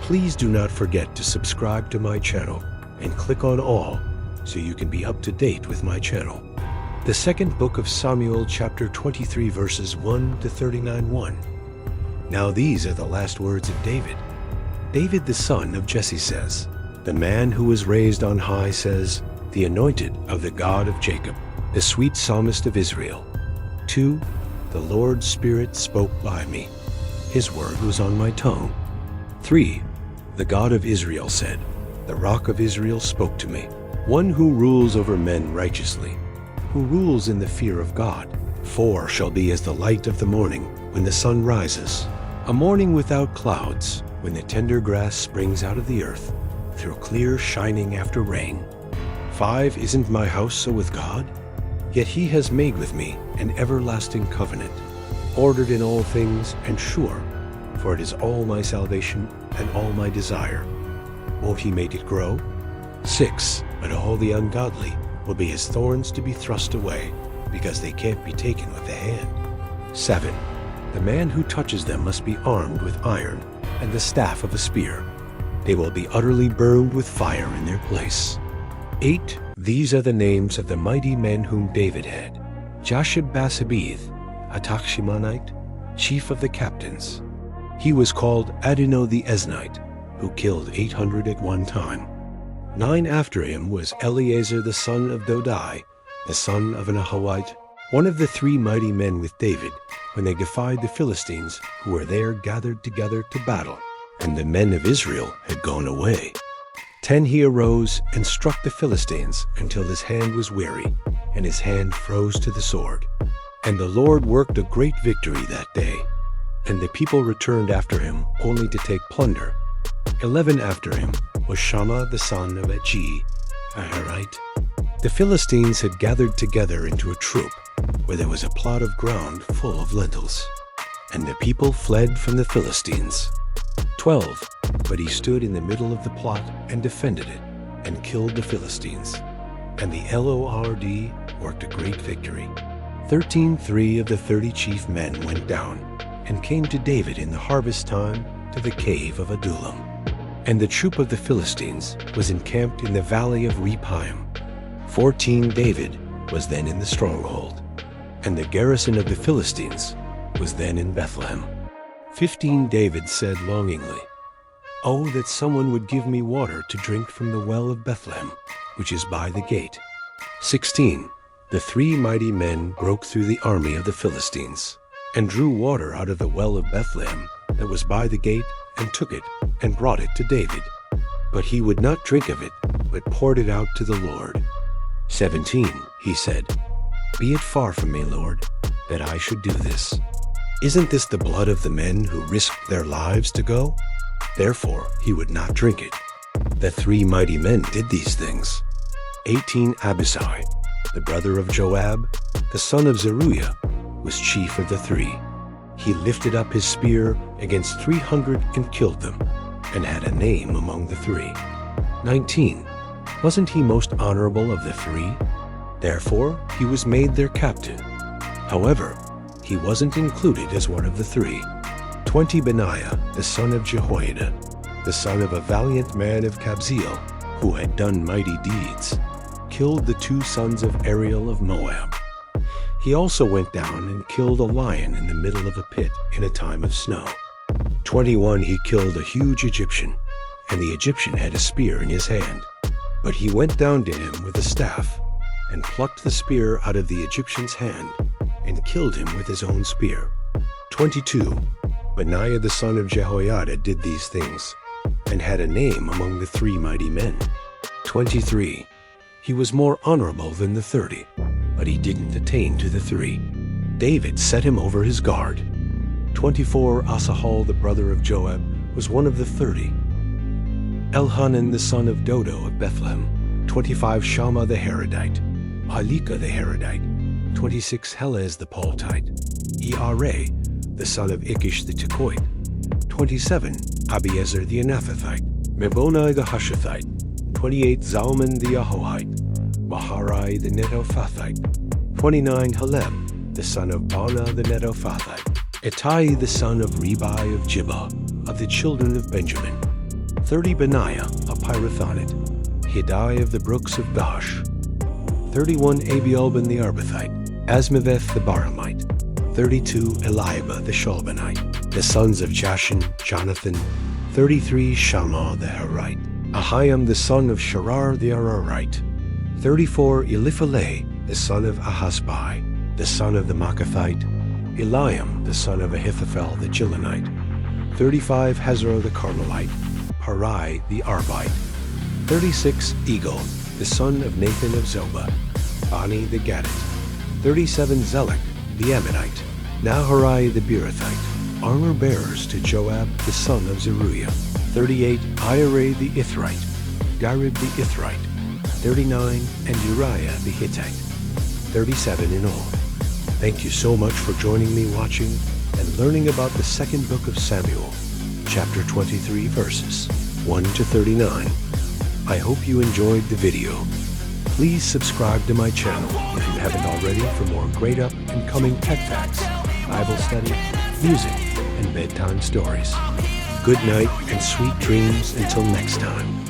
Please do not forget to subscribe to my channel and click on all so you can be up to date with my channel. The second book of Samuel, chapter 23, verses 1 to 39:1. Now these are the last words of David. David the son of Jesse says, "The man who was raised on high says, the anointed of the God of Jacob, the sweet psalmist of Israel. 2. The Lord's Spirit spoke by me. His word was on my tongue. 3. The God of Israel said, the rock of Israel spoke to me. One who rules over men righteously, who rules in the fear of God. 4 shall be as the light of the morning when the sun rises, a morning without clouds, when the tender grass springs out of the earth, through clear shining after rain. 5 Isn't my house so with God? Yet he has made with me an everlasting covenant, ordered in all things and sure, for it is all my salvation and all my desire. Won't he make it grow? 6 But all the ungodly will be as thorns to be thrust away, because they can't be taken with the hand. 7 The man who touches them must be armed with iron and the staff of a spear. They will be utterly burned with fire in their place. 8 These are the names of the mighty men whom David had: Jashub-Basebeth, a Tachshimonite, chief of the captains. He was called Adino the Eznite, who killed 800 at one time. 9 After him was Eleazar the son of Dodai, the son of an Ahawite, one of the 3 mighty men with David, when they defied the Philistines, who were there gathered together to battle, and the men of Israel had gone away. 10 He arose and struck the Philistines until his hand was weary, and his hand froze to the sword. And the Lord worked a great victory that day, and the people returned after him only to take plunder. 11 After him was Shammah the son of Achi, a Harite. The Philistines had gathered together into a troop, where there was a plot of ground full of lentils, and the people fled from the Philistines. 12 But he stood in the middle of the plot and defended it, and killed the Philistines. And the Lord worked a great victory. 13 3 of the 30 chief men went down, and came to David in the harvest time to the cave of Adullam. And the troop of the Philistines was encamped in the valley of Rephaim. 14 David was then in the stronghold, and the garrison of the Philistines was then in Bethlehem. 15 David said longingly, "Oh, that someone would give me water to drink from the well of Bethlehem, which is by the gate." 16 The 3 mighty men broke through the army of the Philistines, and drew water out of the well of Bethlehem that was by the gate, and took it, and brought it to David. But he would not drink of it, but poured it out to the Lord. 17 He said, "Be it far from me, Lord, that I should do this. Isn't this the blood of the men who risked their lives to go?" Therefore he would not drink it. The 3 mighty men did these things. 18 Abishai, the brother of Joab, the son of Zeruiah, was chief of the 3. He lifted up his spear against 300 and killed them, and had a name among the 3. 19 Wasn't he most honorable of the 3? Therefore he was made their captain. However, he wasn't included as one of the 3. 20 Benaiah, the son of Jehoiada, the son of a valiant man of Kabzeel, who had done mighty deeds, killed the 2 sons of Ariel of Moab. He also went down and killed a lion in the middle of a pit in a time of snow. 21 He killed a huge Egyptian, and the Egyptian had a spear in his hand. But he went down to him with a staff, and plucked the spear out of the Egyptian's hand, and killed him with his own spear. 22 Benaiah the son of Jehoiada did these things, and had a name among the 3 mighty men. 23 He was more honorable than the 30, but he didn't attain to the 3. David set him over his guard. 24 Asahel the brother of Joab was one of the 30. Elhanan the son of Dodo of Bethlehem. 25 Shammah the Harodite. Halika the Harodite. 26 Helez the Paltite. Eare the son of Ikish the Tekoite. 27 Abiezer the Anathothite. Mebonai the Hushathite. 28 Zalman the Ahohite. Maharai the Netophathite. 29 Heleb the son of Baanah the Netophathite. Ittai the son of Ribai of Jibbah, of the children of Benjamin. 30 Benaiah, a Pirathonite. Hiddai of the brooks of Gosh. 31 Abialban the Arbathite. Asmaveth the Baramite. 32 Eliaba the Shalbanite. The sons of Jashin, Jonathan. 33 Shammah the Harite. Ahiam the son of Sharar the Ararite. 34 Eliphaleh the son of Ahasbai, the son of the Maacathite. Eliam the son of Ahithophel the Gilonite. 35 Hazar the Carmelite. Parai the Arbite. 36 Egal the son of Nathan of Zobah. Bani the Gadite. 37 Zelek the Ammonite. Naharai the Beerothite. Armor bearers to Joab the son of Zeruiah. 38 Ira the Ithrite. Garib the Ithrite. 39 and Uriah the Hittite. 37 in all. Thank you so much for joining me watching and learning about the second book of Samuel, chapter 23, verses 1 to 39. I hope you enjoyed the video. Please subscribe to my channel if you haven't already for more great up and coming tech facts, Bible study, music, and bedtime stories. Good night and sweet dreams until next time.